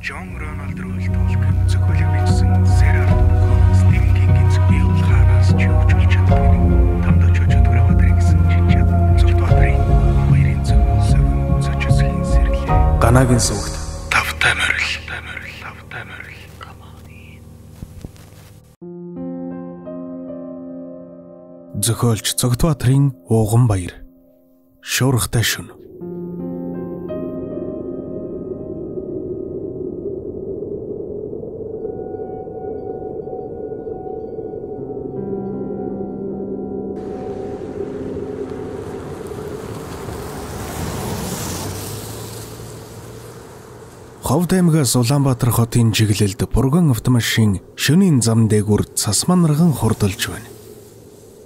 John Ronald Reuel-Tolkien зохиолыг бичсэн Sarah Cohen Stephen King-ийн зохиол хараас ч юу ч болж чаддаггүй. Тамд очиж өдгөрөө өдрийг гэсэн чичээд зөвхөн өдрийн хоёрын зөв зочисхийн сэрлээ. Ганагийн сүгт тавтай морил. Зохиолч Цогтбаатарын Ууган баяр. Шуургатай шөнө. Ховд аймгаас Улаанбаатар хотын чиглэлд пурган автомашин шөнийн зам дээгүүр цасманарган хурдалж байна.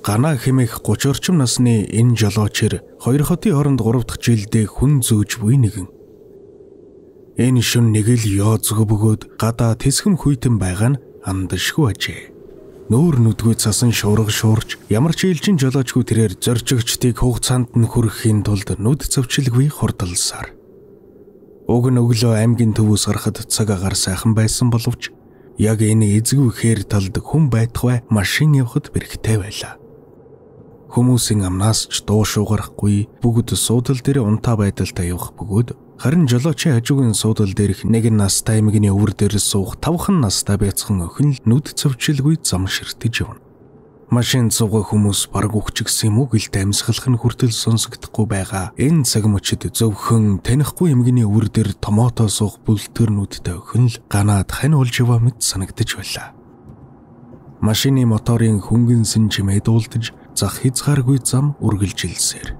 Гана хэмээх 30 орчим насны энэ жолоочер хоёр хотын хооронд 3 дахь жилдээ хүн зөөж буй нэгэн. Энэ шөнө нэг л ёозг бөгөөд гадаа тэсгэм хүйтэн байгаа нь андашгүй ажээ. Нүүр нүдгүй цасан шуурга шуурч ямар ч ээлжин жолоочгүй тэрээр зорчигчдыг хугацаанд нь хүрэхийн тулд нүд цөвчлгүй хурдалсаар. Уг нь өглөө аймгийн төвөөс гарахад цаг агаар сайхан байсан боловч яг энэ эзгүй хээр талд хүн байтугай машин явахад бэрхтэй байлаа. Хүмүүсийн амнаас ч дуу шуугарахгүй бүгд суудал дээр унтаа байдалтай явах бөгөөд харин жолоочийн хажуугийн суудал дээрх нэг настай эмэгний өвөр дээр суух 5 настай байцхан охин л нүд цөвчлгүй зам ширтэж явна. Машин цугах хүмүүс бараг үхчихсэн юм уу гэлтэй амьсгалах нь хүртэл сонсогдохгүй байгаа. Энэ цаг мөчид зөвхөн танихгүй эмэгний өвөр дээр томоотоо суух бүлтэр нүдтэй охин л ганаад хань улж яваа мэт санагдаж байлаа. Машины моторын хөнгөнсөн чимээ дуулдаж зах хязгааргүй зам үргэлжилсээр.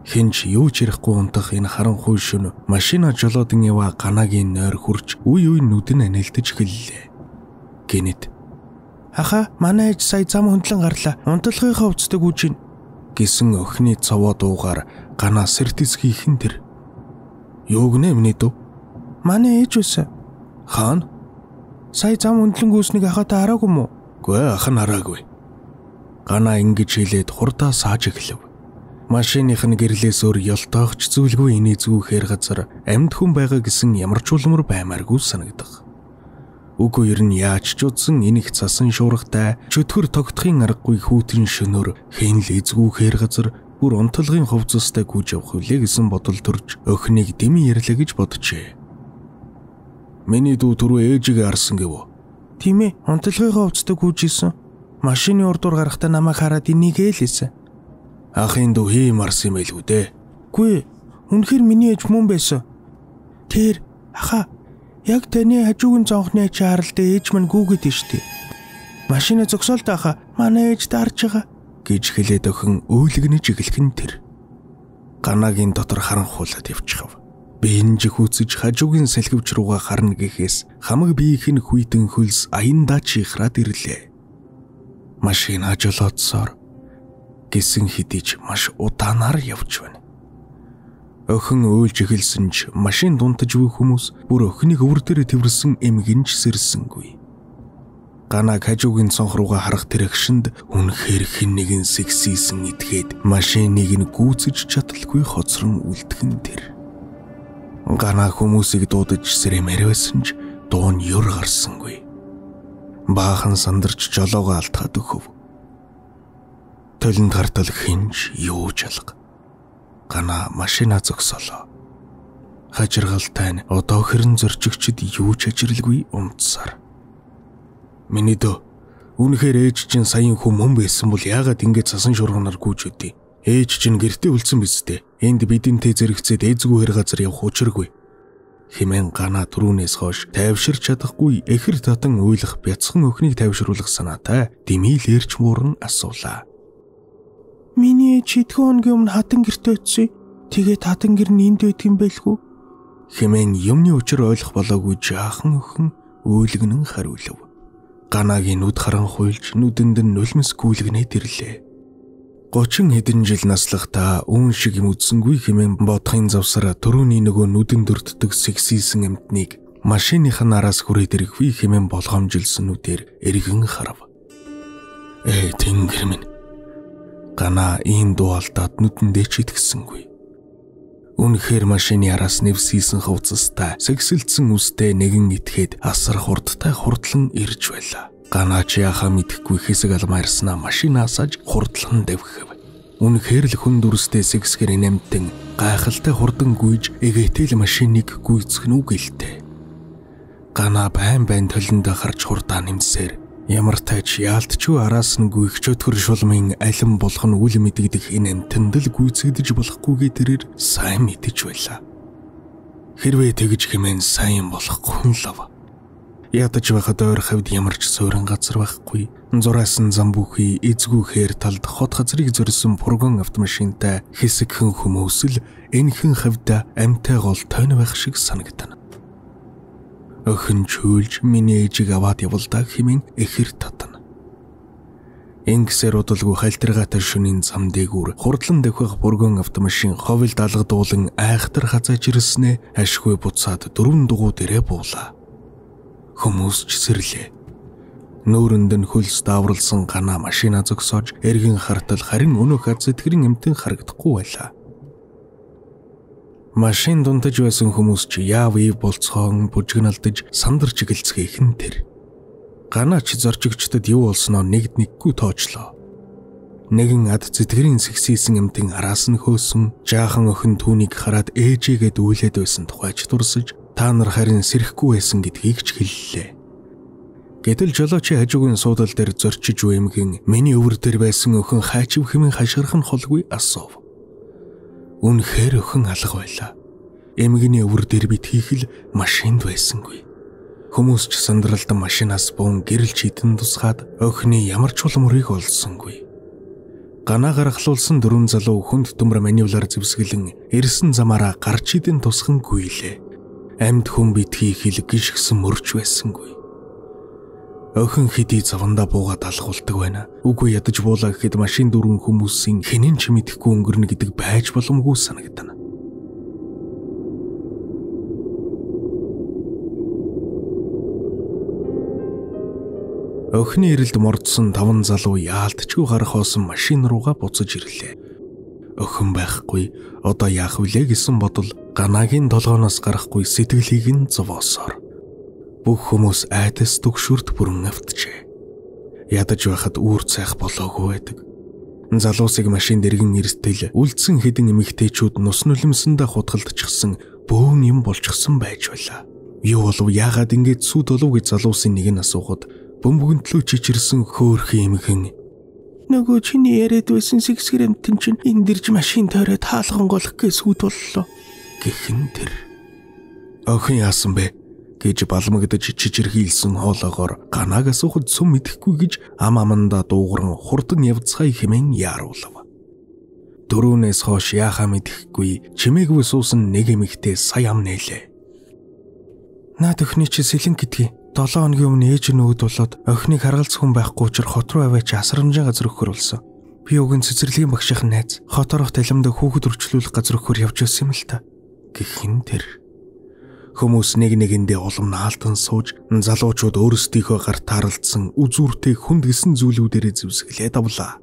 Хинч юу ч ярихгүй унтах энэ харанхуй шөнө машина жолоодон яваа ганагийн нойр хурж үе үе нүдэн анилдаж эхэллээ. Гэнэт "Аха, манай ээж сая зам хөндлөн гарлаа. Унтлагынхаа хувцдаг үжин" гэсэн охины цовоо дуугаар гана сэртэсгийхэн тэр. "Юу гэнэ миний дүү?" "Манай ээж үсэн." "Хаана?" "Сая зам хөндлөн гүйснийг ахаа хараагүй мó?" "Гүй, ах нь хараагүй." Гана ингэж хэлээд хурдаа сааж эхлэв. Машиных нь гэрлээс өөр ёлтоогч зүйлгүй энэ зүүхээр газар амьд хүн байгаа гэсэн ямар ч улмар баймааргүй санагдах. Үгүй ер нь яаж ч удсан энийх цасан шуургатай чөтгөр тогтохын аргагүй хүүтэн шөнөөр хэн л эзгүүхээр газар бүр унтлагын хувцастай гүйж явах үлээ гэсэн бодол төрж охиныг дэмий ярьлаа гэж боджээ. "Миний дүү түрүү ээжигээ харсан гэв үү?" "Тийм ээ, унтлагынхаа хувцастай гүйж исэн. Машины урдуур гарахтаа намайг хараад энийг хэлээсэн." "Ахын дүү хийм арсан юм байлгүй дээ." "Гүй, үнэхээр миний ээж мөн байсан." "Тэр аха яг таны хажуугийн зонхны чаарлдаа ээж мань гүгээд штий. Машина зогсоолтой аха, манай ээж дарж байгаа" гэж хэлээд охин өөлгөнөж эхлэхэн тэр. Ганагийн дотор харанхуулаад явчихав. Биенжих үцэж хажуугийн салхивч руугаа харна гэхээс хамаг биеийнх нь хүйтэн хөлс аяндаа чихраад ирлээ. Машина жолоодсоор гэсэн хэдиж маш удаанаар явж байна. Охин өөлж эхэлсэн ч машин дунтаж буй хүмүүс бүр охиныг өвөр дээр тэрвэрсэн эмгэнж сэрсэнгүй. Ганаг хажуугийн цонх руугаа харах тэр агшинд үнэхээр хэн нэгэн сэгсийсэн итгээд машиныг нь гүйцэж чадалгүй хоцрон үлдхэн тэр. Гана хүмүүсийг дуудаж сэрэмээр байсан ч дуу нь ёр гарсангүй. Баахан сандарч жолоогоо алдахад өгөв. Толинд гартал хинж юу ч алга. Гана машина зогсолоо. Хажиргалтай нь одоо хэрэн зорчигчд юу ч ажирлгүй унтсаар. "Миний дөө, үнэхээр ээж чинь саяын хүн байсан бол яагаад ингэж цасан шуурганаар гүйж үдээ? Ээж чинь гэртээ үлдсэн биз дээ. Энд бидэнтэй зэрэгцээд ээзгүй хэр газар явах учиргүй." Хэмээн гана түрүүнээс хойш тайвширч чадахгүй эхэр татан уйлах бяцхан охиныг тайвшруулах санаатай дэмийлэрч мууран асуулаа. "Миний ээж хэдхэн өдрийн өмнө хатан гэртээ очив. Тэгээд хатан гэр нь энд байдаг юм байлгүй?" Хэмээн юмны учир ойлгох болоогүй жаахан охин өөлгөнөн хариулв. Ганагийн нүд харанхуйлж нүдэнд нь нулимс гүйлгнээд ирлээ. 30 хэдэн жил наслахтаа үүн шиг юм үдсэнгүй хэмээн бодохын завсар түрүүний нөгөө нүдэн дөрддөг сэгсийсэн амтныг машиных нь араас хүрээд ирэхүй хэмээн болгоомжилсан нүдээр эргэн харав. Тэнгэр минь. Гана ийм дуу алдаад нүдэндээ ч итгэсэнгүй. Үнэхээр машины араас нэвсийсэн хувцастай сэгсэлцэн үстэй нэгэн итгээд асар хурдтай хурдлан ирж байлаа. Ганаач яхаа мэдэхгүй хэсэг алмаарснаа машинаас аж хурдлан давхив. Үнэхээр л хүн дүрстэй сэгсгэр нэмтэн гайхалтай хурдан гүйж эгээтэл машиныг гүйцэх нь үгэлтэй. Ганаа байн толиндоо харж хурдаа нэмсээр ямар тач яалтчгүй араас нь гүйх чөтгөр шулмын алин болгон үл мэдэгдэх энэ амтанд л гүйцэгдэж болохгүйгээ тэрээр сайн мэдэж байлаа. Хэрвээ тэгж хэмээн сайн болохгүй л ав. Ядаж байхад ойр хавьд ямар ч суурин газар байхгүй. Зураасан зам бүхий эзгүүхээр талд хот газрыг зөрсөн фургон автомашинтай хэсэгхэн хүмүүс л энэхэн хавьда амтай гол тойно байх шиг санагдана. Охин чүүлж миний ээжийг аваад явуулдаг хэмээн эхэр татна. Ингэсээр удалгүй халтиргаатай шөнийн зам дээгүүр хурдлан давхих фургон автомашин ховлд алгадуулан айхтар хазааж ирснээ ашгүй буцаад 4 дугуй дээрээ буулаа. Хүмүүс ч сэрлээ. Нүүрэнд нь хөлс даавралсан ганаа машина зогсоож эргэн хартал харин өнөөх зэтгэрийн эмтэн харагдахгүй байлаа. Машин дунтаж байсан хүмүүс ч яав ив болцоон бүжигналдаж сандарч гэлцгээхэн тэр. Ганаач зорчигчдод юу болсноо нэгднэггүй тоочлоо. Нэгэн ад зэтгэрийн сэгсийсэн эмтэн араас нь хөөсөн жаахан охин түүнийг хараад ээжээгээ дүүлээд байсан тухайч дурсаж та нар харин сэрэхгүй байсан гэдгийг ч хэллээ. Гэтэл жолоочийн хажуугийн суудал дээр зорчиж үемгэн миний өвөр дээр байсан охин хайчив хэмээн хашгирах нь холгүй асуув. Үнэхээр охин алга байлаа. Эмгэний өвөр дээр битгийх л машинд байсангүй. Хүмүүс ч сандралдан машинаас буун гэрэл чидэн тусгаад охины ямар ч улмөрийг олсонгүй. Ганаа гаргалуулсан 4 залуу хүнд төмөр манивлаар зэвсгэлэн ирсэн замаараа гарч идэн тусхан гүйлээ. Амьд хүн битгийх л гიშгсэн мөрч байсангүй. Охин хэдий завандаа буугаад алгуулдаг байна. Үгүй ядаж буулаа гэхэд машин дөрвөн хүмүүсийн хинэн ч мэдэхгүй өнгөрнө гэдэг байж боломгүй санагдана. Охины ирэлд мордсон 5 залуу яалтчгүй гарах хоосон машин руугаа буцаж ирлээ. Охин байхгүй одоо яах вүлээ гэсэн бодол Ганаагийн толгооноос гарахгүй сэтгэлийг нь зовоосоор. Бүх хүмүүс айдас төгшүрт бүрэн автжээ. Ядаж байхад үүр цайх болоогүй байдаг. Залуусыг машин дэргэн эрстэл үлдсэн хэдэн эмэгтэйчүүд нус нулимсэндээ хутгалдчихсан бөөн юм болчихсон байж байлаа. Юу болов яагаад ингэж сүд болов гэж залуусын нэг нь асуухад бөмбөгөнтлөө чичирсэн хөөрхөн эмгэн нөгөө чиний яриад байсан сэгсгэр амтэн чинь энэ дэрж машин тойроод хаалган голох гээ сүд боллоо гэхэн тэр. Охин яасан бэ гэж балмагдаж чичирхийлсэн хоолоогоор Ганааг асуухад сүм мэдэхгүй гэж амандаа дуугарн хурдан явцгаая хэмээн яаруулав. Дөрөвнээс хойш яахаа мэдэхгүй чимээгүй суусан нэг эмэгтэй сая ам нээлээ. Наад охины чи сэлэн гэдгийг 7 хоногийн өмнө ээж нь өвд болоод охиныг харгалзах хүн байхгүй учраас хот руу аваач асрамжийн газар өгөхөр болсон. Би уг нь цэцэрлэгийн багшийн найз хотоорох талимд хүүхэд өрчлүүлэх газар өгөхөр явж байсан юм л та гэхэн тэр. Хүмүүс нэг нэгэндээ улам наалтан сууж залуучууд өөрсдийнхөө гарт тааралдсан үзүүртэй хүнд гисэн зүйлүүдээр зэвсгэлээд авлаа.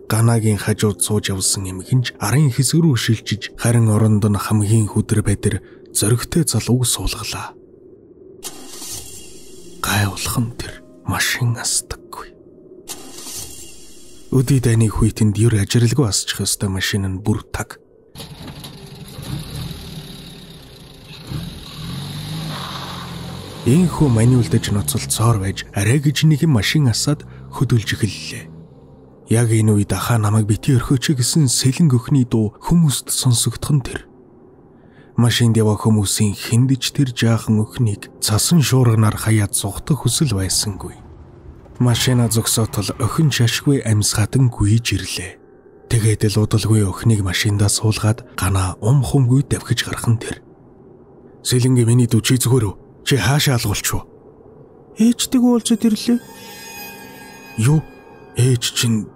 Ганаагийн хажууд сууж явсан эмгэнж арын хэсэг рүү шилжиж харин оронд нь хамгийн хүдэр бадэр зөрөгтэй залууг суулгалаа. Гайвуулхан тэр машин асдаггүй. Өдий дайны хүйтэнд юр ажирлгүй асчих ёстой машин нь бүр таг. Энэхүү маниулдаж ноцолцоор байж арай гэж нэг машин асаад хөдөлж эхэллээ. Яг энэ үед ахаа намайг бити өрхөөч гэсэн сэлэн өхний дуу хүмүүст сонсогдох нь тэр. Машинд яваа хүмүүсийн хиндэж тэр жаахан өхнийг цасан шуурганаар хаяад зугтах хүсэл байсангүй. Машина зогсоотол охин шашгүй амьсгатан гүйж ирлээ. Тэгээд л удалгүй охиныг машиндаа суулгаад Ганаа хумгүй давхиж гарах нь тэр. Сэлэнгийн миний дүү чи зүгээрөө чи хаашаа алгуулчихв? Ээжтэйг уулзаад ирлээ. Юу? Ээж чинь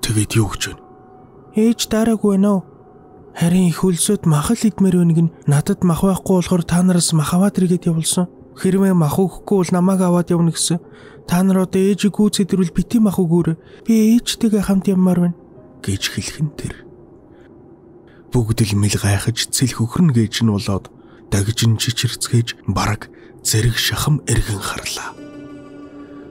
тэгээд юу гэж вэ? Ээж дараагүй байна уу? Харин их хөлсөд махал идмэр өнг нь надад мах байхгүй болохоор та нараас мах аваад иргээд явуулсан. Хэрвээ мах өгөхгүй бол намайг аваад явна гэсэн. Та нар одоо ээжийг гүйцэдрүүл бити мах өгөөрэй. Би ээжтэйгээ хамт явмаар байна гэж хэлхэн тэр. Бүгд л мэл гайхаж цэл хөхрөн гэж нь болоод дагжин чичирцгээж бараг зэрэг шахам эргэн харлаа.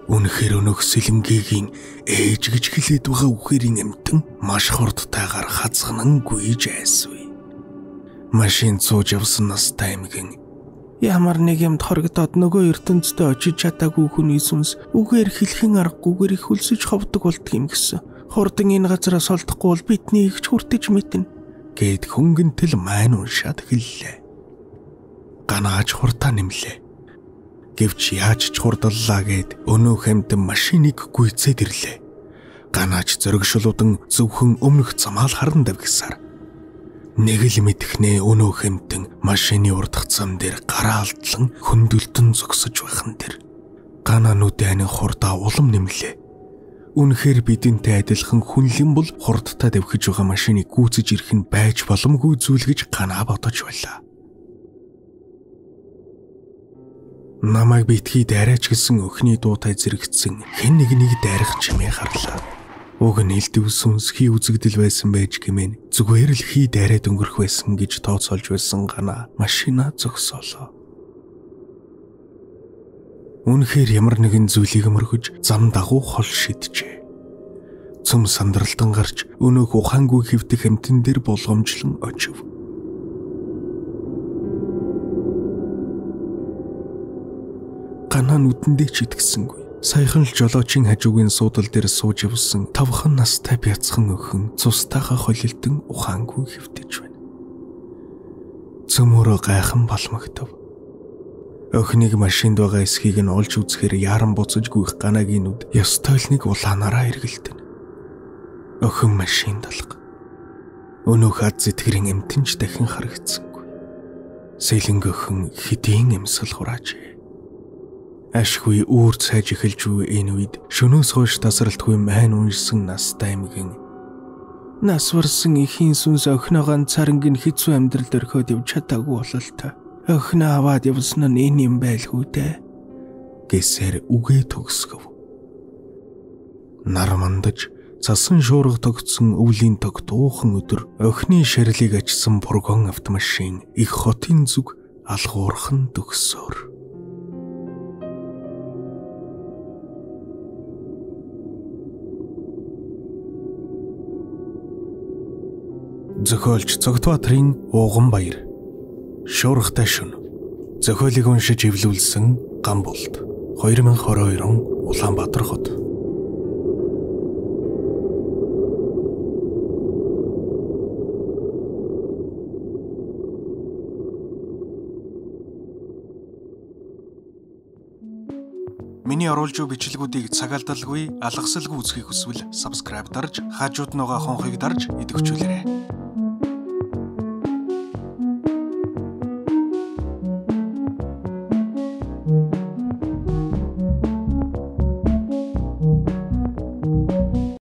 Үнэхээр өнөөх сэлэнгийн ээж гэж хэлээд байгаа үхэрийн амтан маш хурдтайгаар хазгнан гүйж айсвэ. Машин цууж явсан настай эмгэн ямар нэг юмд хоригдоод нөгөө ертөнцид очиж чадаагүй хүний сүнс үгээр хэлхэн аргагүйгээр их хөлсөж ховдог болдг юм гэсэн. Хурдан энэ газараас олдохгүй бол бидний их ч хүртэж мэднэ гэд хөнгөнтөл маань уншаад хэллээ. Ганааж хурдаа нэмлээ. Гэвч яаж ч хурдлаа гэд өнөөх амтан машиныг гүйцээд ирлээ. Ганааж зөргшөлүүдэн зөвхөн өмнөх замаал харан давгисаар. Нэг л мэдхнээ өнөөх амтан машины урдах зам дээр гараа алдлан хөндлөлтөн зогсож байхан тэр. Ганаануудын анин хурдаа улам нэмлээ. Үнэхээр бидэнтэй адилхан хүнлэн бол хурдтай давхиж байгаа машиныг гүйцэж ирэх нь байж боломгүй зүйл гэж Ганаа бодож байлаа. Намайг битгий дайраач гэсэн өхний дуутай зэрэгцсэн хэн нэгнийг дайрах чимээ харлаа. Уг нь элдв сүнс хий үзэгдэл байсан байж гэмээн зүгээр л хий дайраад өнгөрөх байсан гэж тооцоолж байсан Ганаа машина зогсоолоо. Үнэхээр ямар нэгэн зүйлийг мөргөж зам дагуу хол шиджээ. Цөм сандралтан гарч өнөөх ухаангүй хэвтэх амтэн дээр болгомжлон очив. Ганаа нүдэндээ ч итгэсэнгүй. Саяхан л жолоочийн хажуугийн суудал дээр сууж явсан тавхан настай бяцхан өхөн цустайгаа холилдон ухаангүй хэвтэж байна. Цөмөрөө гайхан балмагтав. Өхнийг машинд байгаа эсхийг нь олж үзэхээр яран буцаж гүйх Ганаагийн нүд ёстой л нэг улаанаараа эргэлдэнэ. Өхөн машин далга. Өнөөх ад зэтгэрийн амтэнч дахин харагдсангүй. Сэлэнг өхөн хэдийн эмсэл хураажээ. Ашгүй үүр цайж эхэлж буй энэ үед шөнөөс хойш тасралтгүй майн уншсан настай эмгэн нас варсан ихийн сүнс өхнөөгөө царангийн хэцүү амьдралд орхиод явж чадаагүй бололтой. Өхнөө аваад явсан нь энэ юм байлгүй дээ гэсээр үгээ төгсгөв. Нар мандаж цасан шуурга тогтсон өвлийн тог дуухан өдөр өхний шарлыг ачсан фургон автомашин их хотын зүг алгуурхан төгсөөр. Зохиолч Цогтбаатарын Ууганбаяр. Шуургатай шөнө. Зохиолыг уншиж эвлүүлсэн Гамболд. 2022 он Улаанбаатар хот. Миний оруулж буй бичлэгүүдийг цагаалдалгүй, алгасалгүй үзхийг хүсвэл subscribe дарж, хажууд нь байгаа хонхыг дарж идэвхжүүлээрэй.